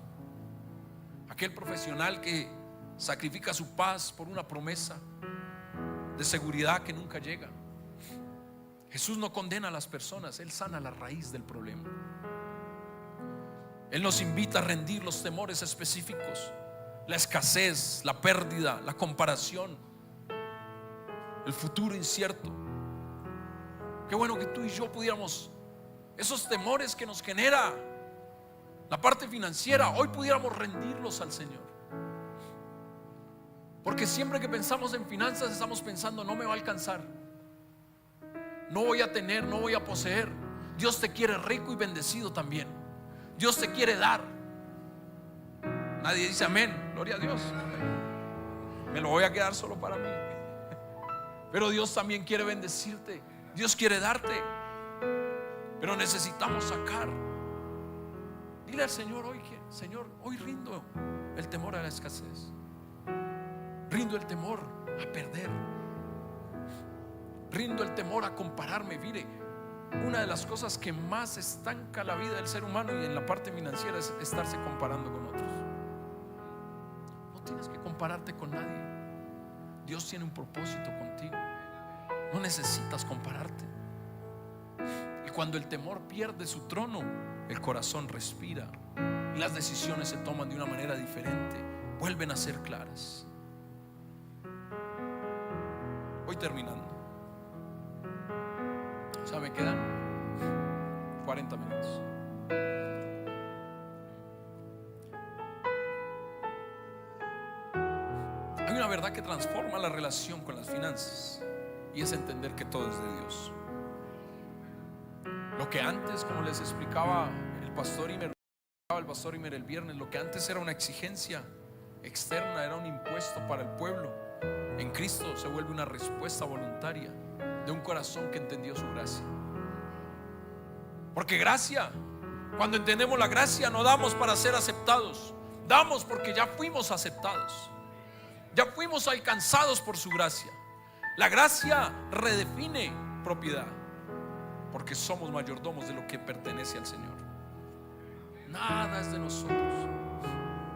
Aquel profesional que sacrifica su paz por una promesa de seguridad que nunca llega. Jesús no condena a las personas, Él sana la raíz del problema. Él nos invita a rendir los temores específicos, la escasez, la pérdida, la comparación, el futuro incierto. Qué bueno que tú y yo pudiéramos, esos temores que nos genera la parte financiera, hoy pudiéramos rendirlos al Señor. Porque siempre que pensamos en finanzas estamos pensando: no me va a alcanzar, no voy a tener, no voy a poseer. Dios te quiere rico y bendecido también. Dios te quiere dar. Nadie dice amén, gloria a Dios. Me lo voy a quedar solo para mí. Pero Dios también quiere bendecirte. Dios quiere darte. Pero necesitamos sacar. Dile al Señor hoy que: Señor, hoy rindo el temor a la escasez, rindo el temor a perder, rindo el temor a compararme. Mire, una de las cosas que más estanca la vida del ser humano y en la parte financiera es estarse comparando con otros. No tienes que compararte con nadie. Dios tiene un propósito contigo. No necesitas compararte. Y cuando el temor pierde su trono, el corazón respira y las decisiones se toman de una manera diferente, vuelven a ser claras. Voy terminando. O sea, me quedan 40 minutos. Hay una verdad que transforma la relación con las finanzas, y es entender que todo es de Dios. Lo que antes, como les explicaba el pastor Imer el viernes, lo que antes era una exigencia externa, era un impuesto para el pueblo, en Cristo se vuelve una respuesta voluntaria de un corazón que entendió su gracia. Porque gracia, cuando entendemos la gracia, no damos para ser aceptados, damos porque ya fuimos aceptados, ya fuimos alcanzados por su gracia. La gracia redefine propiedad, porque somos mayordomos de lo que pertenece al Señor. Nada es de nosotros.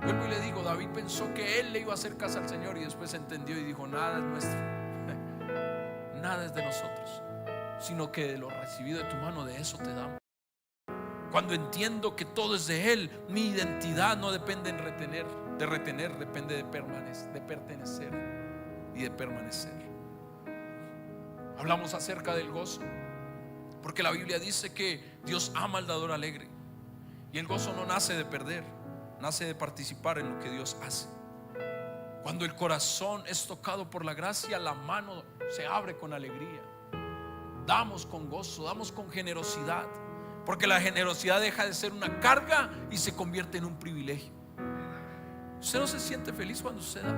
Vuelvo y le digo: David pensó que él le iba a hacer casa al Señor, y después entendió y dijo: nada es nuestro, nada es de nosotros, sino que de lo recibido de tu mano, de eso te damos. Cuando entiendo que todo es de Él, mi identidad no depende de retener, depende de pertenecer y de permanecer. Hablamos acerca del gozo, porque la Biblia dice que Dios ama al dador alegre, y el gozo no nace de perder, nace de participar en lo que Dios hace. Cuando el corazón es tocado por la gracia, la mano se abre con alegría. Damos con gozo, damos con generosidad, porque la generosidad deja de ser una carga y se convierte en un privilegio. Usted no se siente feliz cuando usted da,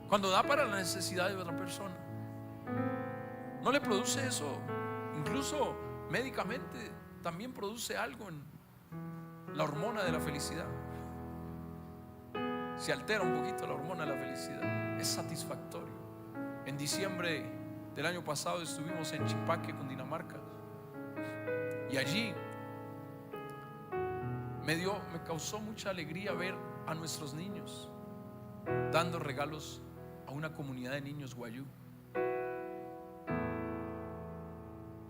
cuando da para la necesidad de otra persona. ¿No le produce eso? Incluso médicamente también produce algo en la hormona de la felicidad. Se altera un poquito la hormona de la felicidad. Es satisfactorio. En diciembre del año pasado estuvimos en Chipaque, Cundinamarca, y allí me causó mucha alegría ver a nuestros niños dando regalos a una comunidad de niños guayú.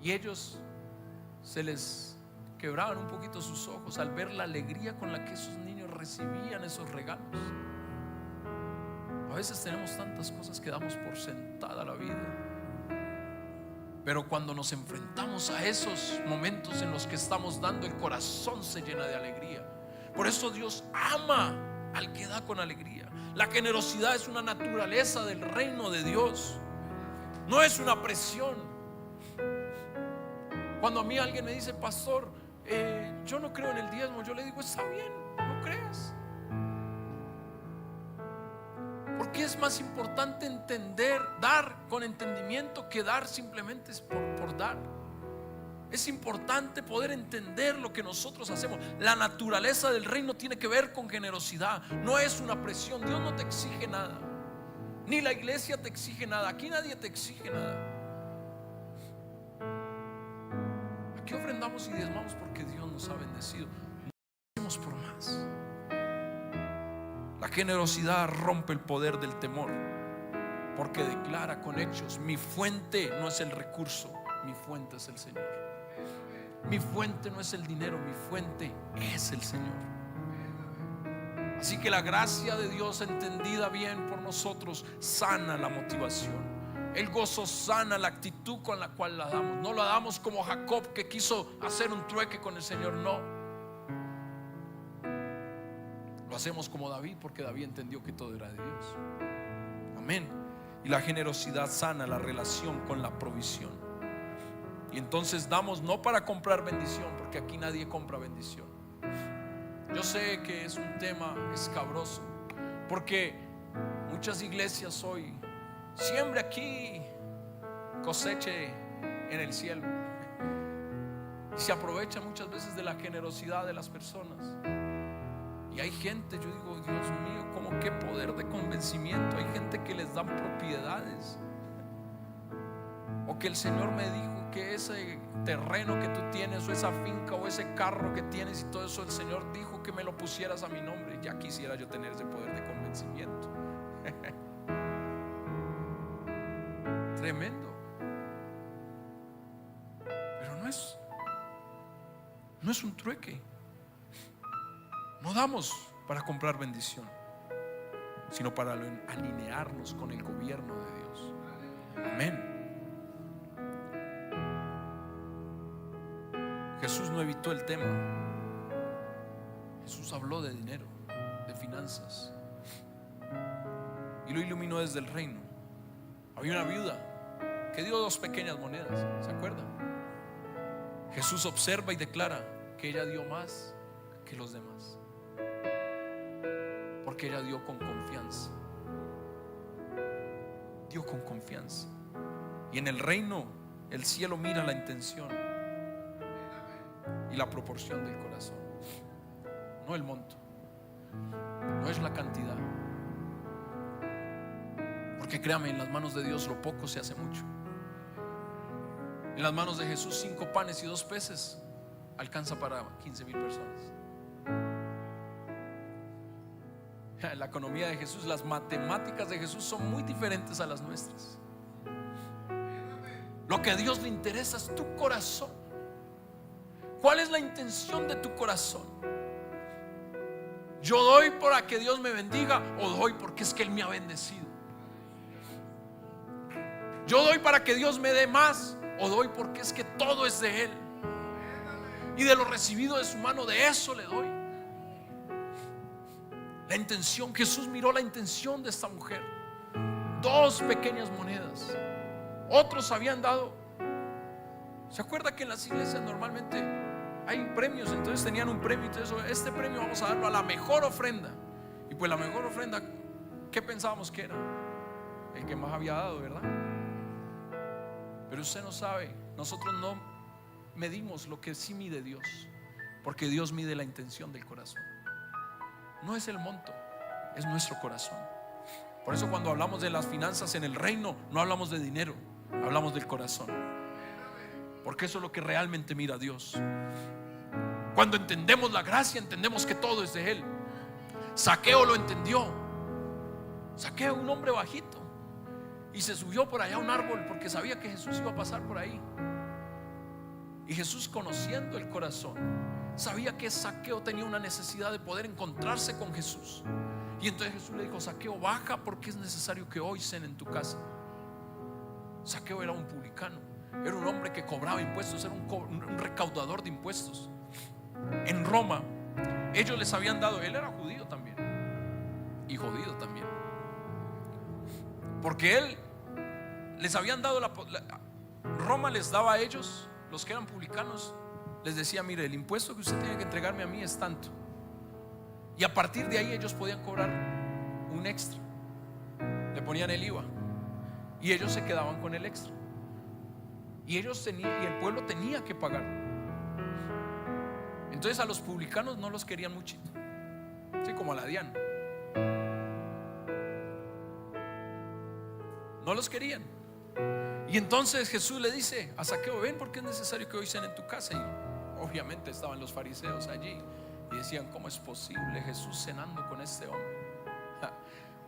Y ellos se les quebraban un poquito sus ojos al ver la alegría con la que esos niños recibían esos regalos. A veces tenemos tantas cosas que damos por sentada la vida, pero cuando nos enfrentamos a esos momentos en los que estamos dando, el corazón se llena de alegría. Por eso Dios ama al que da con alegría. La generosidad es una naturaleza del reino de Dios, no es una presión. Cuando a mí alguien me dice: pastor, yo no creo en el diezmo, yo le digo: está bien, no creas. Porque es más importante entender, dar con entendimiento, que dar simplemente por dar. Es importante poder entender lo que nosotros hacemos. La naturaleza del reino tiene que ver con generosidad. No es una presión. Dios no te exige nada, ni la iglesia te exige nada. Aquí nadie te exige nada. Aquí ofrendamos y diezmamos porque Dios nos ha bendecido. No hacemos por más. La generosidad rompe el poder del temor, porque declara con hechos: mi fuente no es el recurso, mi fuente es el Señor. Mi fuente no es el dinero, mi fuente es el Señor. Así que la gracia de Dios, entendida bien por nosotros, sana la motivación. El gozo sana la actitud con la cual la damos. No la damos como Jacob, que quiso hacer un trueque con el Señor. No, lo hacemos como David, porque David entendió que todo era de Dios. Amén. Y la generosidad sana la relación con la provisión. Y entonces damos no para comprar bendición, porque aquí nadie compra bendición. Yo sé que es un tema escabroso, porque muchas iglesias hoy: siembre aquí, coseche en el cielo. Y se aprovecha muchas veces de la generosidad de las personas. Y hay gente, yo digo, Dios mío, como qué poder de convencimiento. Hay gente que les dan propiedades, o que el Señor me dijo que ese terreno que tú tienes, o esa finca, o ese carro que tienes y todo eso, el Señor dijo que me lo pusieras a mi nombre. Ya quisiera yo tener ese poder de convencimiento. Tremendo. Pero no es un trueque. No damos para comprar bendición, sino para alinearnos con el gobierno de Dios. Amén. Jesús no evitó el tema. Jesús habló de dinero, de finanzas, y lo iluminó desde el reino. Había una viuda que dio 2 pequeñas monedas, ¿se acuerdan? Jesús observa y declara que ella dio más que los demás, porque ella dio con confianza. Dio con confianza. Y en el reino, el cielo mira la intención y la proporción del corazón, no el monto, no es la cantidad. Porque créame, en las manos de Dios lo poco se hace mucho. En las manos de Jesús 5 panes y 2 peces alcanza para 15,000 personas. La economía de Jesús, las matemáticas de Jesús son muy diferentes a las nuestras. Lo que a Dios le interesa es tu corazón. ¿Cuál es la intención de tu corazón? ¿Yo doy para que Dios me bendiga, o doy porque es que Él me ha bendecido? ¿Yo doy para que Dios me dé más, o doy porque es que todo es de Él, y de lo recibido de su mano, de eso le doy? La intención, Jesús miró la intención de esta mujer. 2 pequeñas monedas. Otros habían dado. ¿Se acuerda que en las iglesias normalmente hay premios? Entonces tenían un premio, entonces este premio vamos a darlo a la mejor ofrenda. Y pues la mejor ofrenda, ¿qué pensábamos que era? El que más había dado, ¿verdad? Pero usted no sabe, nosotros no medimos lo que sí mide Dios, porque Dios mide la intención del corazón. No es el monto, es nuestro corazón. Por eso cuando hablamos de las finanzas en el reino, no hablamos de dinero, hablamos del corazón, porque eso es lo que realmente mira Dios. Cuando entendemos la gracia, entendemos que todo es de Él. Zaqueo lo entendió. Zaqueo, un hombre bajito, y se subió por allá a un árbol porque sabía que Jesús iba a pasar por ahí. Y Jesús, conociendo el corazón, sabía que Zaqueo tenía una necesidad de poder encontrarse con Jesús. Y entonces Jesús le dijo: Zaqueo, baja, porque es necesario que hoy cene en tu casa. Zaqueo era un publicano, era un hombre que cobraba impuestos, era un recaudador de impuestos. En Roma, ellos les habían dado, él era judío también, y jodido también, porque él les habían dado Roma les daba a ellos, los que eran publicanos, les decía: mire, el impuesto que usted tiene que entregarme a mí es tanto. Y a partir de ahí ellos podían cobrar un extra. le ponían el IVA y ellos se quedaban con el extra. Y ellos tenían, y el pueblo tenía que pagar. Entonces a los publicanos no los querían muchito, así como a la Diana. No los querían. Y entonces Jesús le dice a Zaqueo: ven, porque es necesario que hoy cenen en tu casa. Y obviamente estaban los fariseos allí y decían: ¿cómo es posible Jesús cenando con este hombre?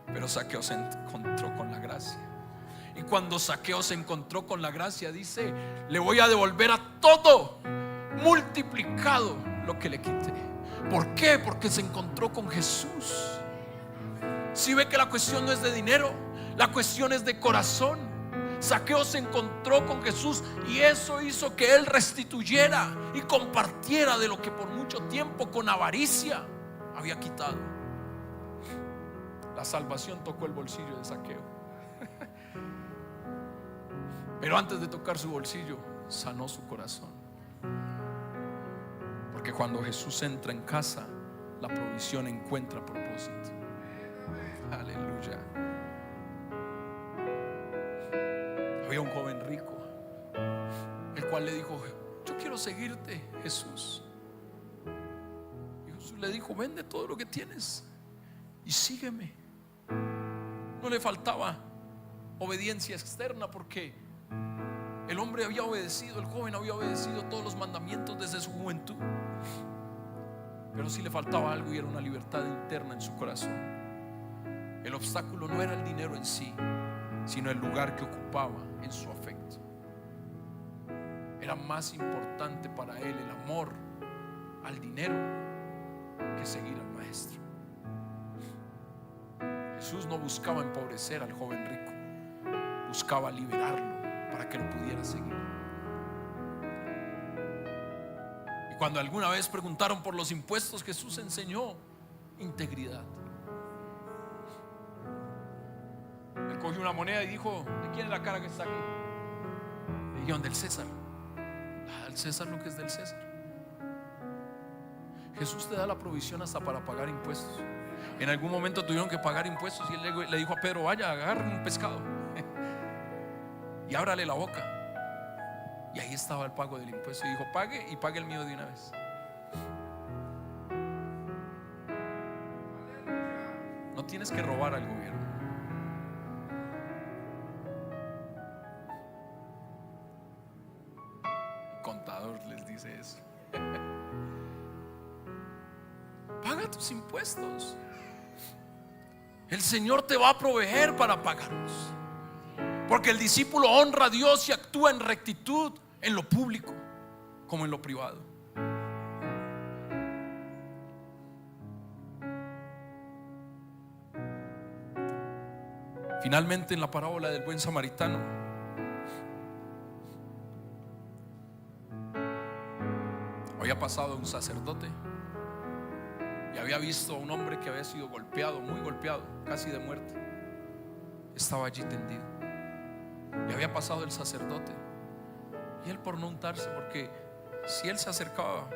Pero Zaqueo se encontró con la gracia. Y cuando Zaqueo se encontró con la gracia, dice: le voy a devolver a todo multiplicado lo que le quité. ¿Por qué? Porque se encontró con Jesús. Si ve que la cuestión no es de dinero, la cuestión es de corazón. Zaqueo se encontró con Jesús y eso hizo que él restituyera y compartiera de lo que por mucho tiempo con avaricia había quitado. La salvación tocó el bolsillo de Zaqueo. Pero antes de tocar su bolsillo, sanó su corazón. Porque cuando Jesús entra en casa, la provisión encuentra propósito. Aleluya. Había un joven rico, el cual le dijo: yo quiero seguirte, Jesús. Y Jesús le dijo: vende todo lo que tienes y sígueme. No le faltaba obediencia externa, porque el hombre había obedecido, el joven había obedecido todos los mandamientos desde su juventud. Pero sí le faltaba algo, y era una libertad interna en su corazón. El obstáculo no era el dinero en sí, sino el lugar que ocupaba en su afecto. Era más importante para él el amor al dinero que seguir al maestro. Jesús no buscaba empobrecer al joven rico, buscaba liberarlo para que lo pudiera seguir. Y cuando alguna vez preguntaron por los impuestos, Jesús enseñó integridad. Él cogió una moneda y dijo: ¿de quién es la cara que está aquí? Le dijeron: del César. Al César lo que es del César. Jesús te da la provisión hasta para pagar impuestos. En algún momento tuvieron que pagar impuestos y él le dijo a Pedro: vaya, agarre un pescado y ábrale la boca. Y ahí estaba el pago del impuesto. Y dijo: pague, y pague el mío de una vez. No tienes que robar al gobierno. El contador les dice eso. Paga tus impuestos. El Señor te va a proveer para pagarlos. Porque el discípulo honra a Dios y actúa en rectitud en lo público como en lo privado. Finalmente, en la parábola del buen samaritano, había pasado un sacerdote y había visto a un hombre que había sido golpeado, muy golpeado, casi de muerte. Estaba allí tendido. Y había pasado el sacerdote, y él, por no untarse, porque si él se acercaba,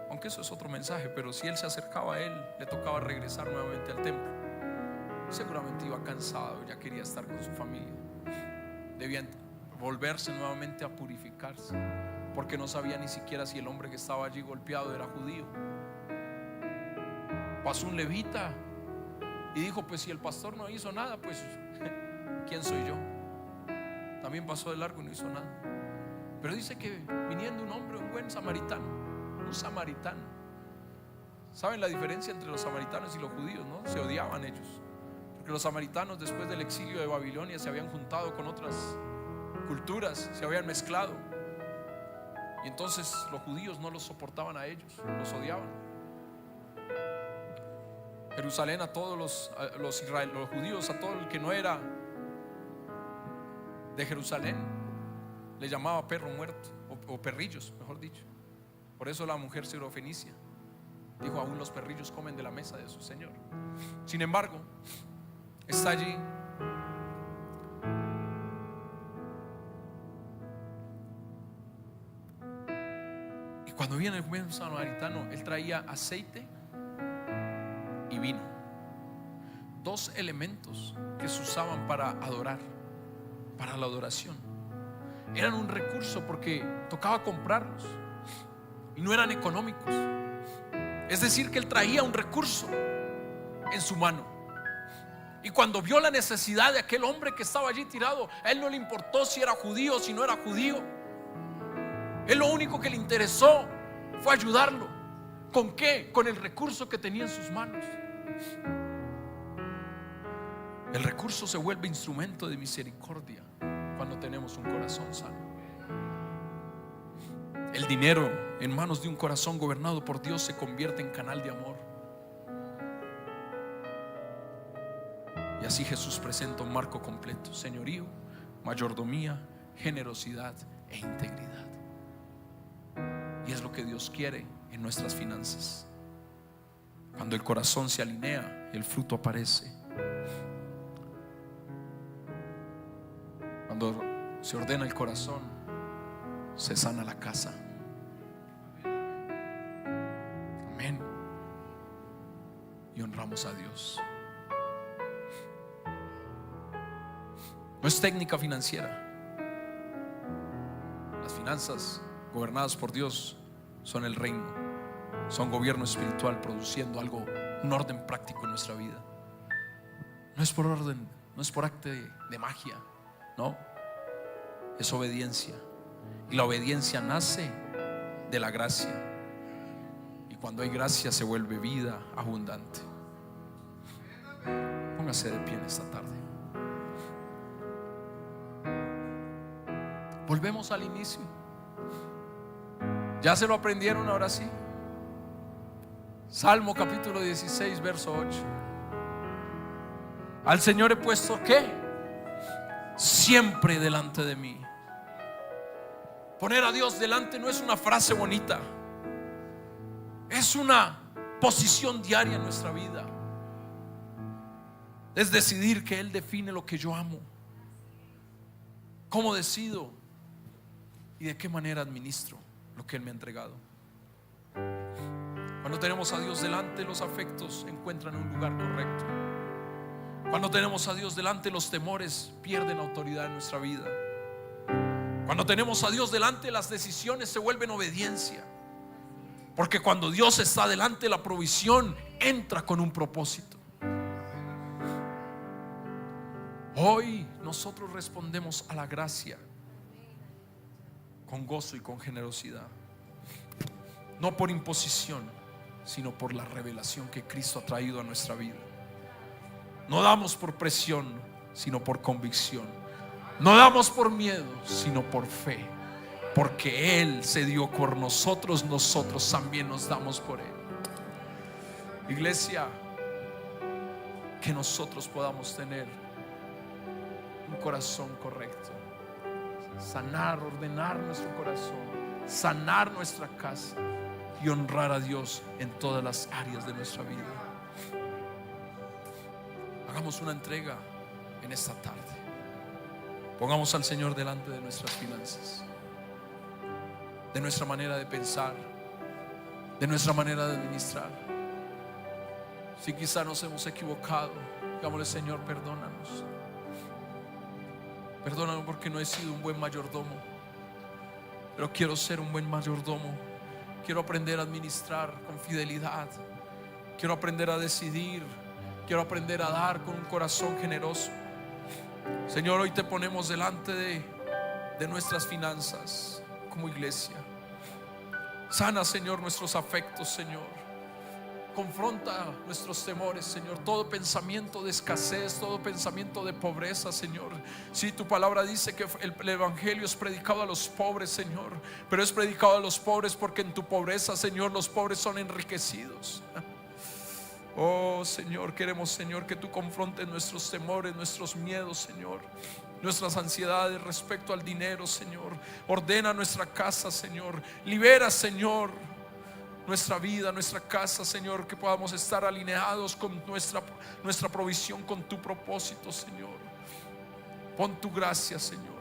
aunque eso es otro mensaje, pero si él se acercaba a él, le tocaba regresar nuevamente al templo. Seguramente iba cansado, ya quería estar con su familia. Debían volverse nuevamente a purificarse, porque no sabía ni siquiera si el hombre que estaba allí golpeado era judío. Pasó un levita y dijo: pues si el pastor no hizo nada, pues ¿quién soy yo? También pasó de largo y no hizo nada. Pero dice que viniendo un hombre, un buen samaritano, un samaritano. ¿Saben la diferencia entre los samaritanos y los judíos? ¿No? Se odiaban ellos, porque los samaritanos, después del exilio de Babilonia, se habían juntado con otras culturas, se habían mezclado, y entonces los judíos no los soportaban a ellos, los odiaban. Jerusalén a todos los judíos, a todo el que no era de Jerusalén, le llamaba perro muerto, o perrillos, mejor dicho. Por eso la mujer sirofenicia dijo: aún los perrillos comen de la mesa de su Señor. Sin embargo, está allí. Y cuando viene el buen samaritano, él traía aceite y vino. dos elementos que se usaban para adorar, para la adoración. Eran un recurso porque tocaba comprarlos y no eran económicos. Es decir, que él traía un recurso en su mano. Y cuando vio la necesidad de aquel hombre que estaba allí tirado, a él no le importó si era judío o si no era judío. Él lo único que le interesó fue ayudarlo. ¿Con qué? Con el recurso que tenía en sus manos. El recurso se vuelve instrumento de misericordia cuando tenemos un corazón sano. El dinero en manos de un corazón gobernado por Dios se convierte en canal de amor. Y así Jesús presenta un marco completo: señorío, mayordomía, generosidad e integridad. Y es lo que Dios quiere en nuestras finanzas. Cuando el corazón se alinea, el fruto aparece. Cuando se ordena el corazón, se sana la casa. Amén. Y honramos a Dios. No es técnica financiera. Las finanzas gobernadas por Dios son el reino, son gobierno espiritual produciendo algo, un orden práctico en nuestra vida. No es por orden, no es por acto de magia, no, es obediencia. Y la obediencia nace de la gracia. Y cuando hay gracia se vuelve vida abundante. Póngase de pie en esta tarde. Volvemos al inicio. ¿Ya se lo aprendieron ahora sí? Salmo capítulo 16, verso 8. Al Señor he puesto ¿qué? Siempre delante de mí. Poner a Dios delante no es una frase bonita, es una posición diaria en nuestra vida. Es decidir que Él define lo que yo amo, cómo decido y de qué manera administro lo que Él me ha entregado. Cuando tenemos a Dios delante, los afectos encuentran un lugar correcto. Cuando tenemos a Dios delante, los temores pierden autoridad en nuestra vida. Cuando tenemos a Dios delante, las decisiones se vuelven obediencia. Porque cuando Dios está delante, la provisión entra con un propósito. Hoy nosotros respondemos a la gracia con gozo y con generosidad, no por imposición, sino por la revelación que Cristo ha traído a nuestra vida. No damos por presión, sino por convicción. No damos por miedo, sino por fe. Porque Él se dio por nosotros, nosotros también nos damos por Él. Iglesia, que nosotros podamos tener un corazón correcto, sanar, ordenar nuestro corazón, sanar nuestra casa y honrar a Dios en todas las áreas de nuestra vida. Hagamos una entrega en esta tarde. Pongamos al Señor delante de nuestras finanzas, de nuestra manera de pensar, de nuestra manera de administrar. Si quizá nos hemos equivocado, digámosle: Señor, perdónanos. Perdónanos porque no he sido un buen mayordomo, pero quiero ser un buen mayordomo. Quiero aprender a administrar con fidelidad. Quiero aprender a decidir. Quiero aprender a dar con un corazón generoso. Señor, hoy te ponemos delante de nuestras finanzas como iglesia. Sana, Señor, nuestros afectos, Señor. Confronta nuestros temores, Señor. Todo pensamiento de escasez, todo pensamiento de pobreza, Señor. Si tu palabra dice que el evangelio es predicado a los pobres, Señor, pero es predicado a los pobres porque en tu pobreza, Señor, los pobres son enriquecidos. Oh, Señor, queremos, Señor, que tú confrontes nuestros temores, nuestros miedos, Señor, nuestras ansiedades respecto al dinero, Señor. Ordena nuestra casa, Señor. Libera, Señor, nuestra vida, nuestra casa, Señor, que podamos estar alineados con nuestra provisión, con tu propósito, Señor. Pon tu gracia, Señor.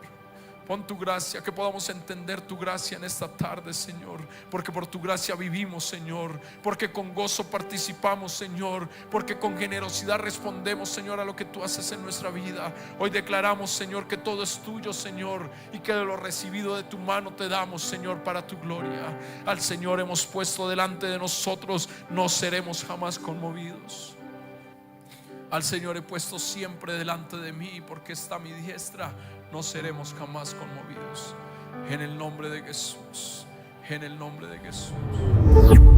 Pon tu gracia, que podamos entender tu gracia en esta tarde, Señor, porque por tu gracia vivimos, Señor, porque con gozo participamos, Señor, porque con generosidad respondemos, Señor, a lo que tú haces en nuestra vida. Hoy declaramos, Señor, que todo es tuyo, Señor, y que de lo recibido de tu mano te damos, Señor, para tu gloria. Al Señor hemos puesto delante de nosotros, no seremos jamás conmovidos. Al Señor he puesto siempre delante de mí, porque está a mi diestra, no seremos jamás conmovidos. En el nombre de Jesús, en el nombre de Jesús.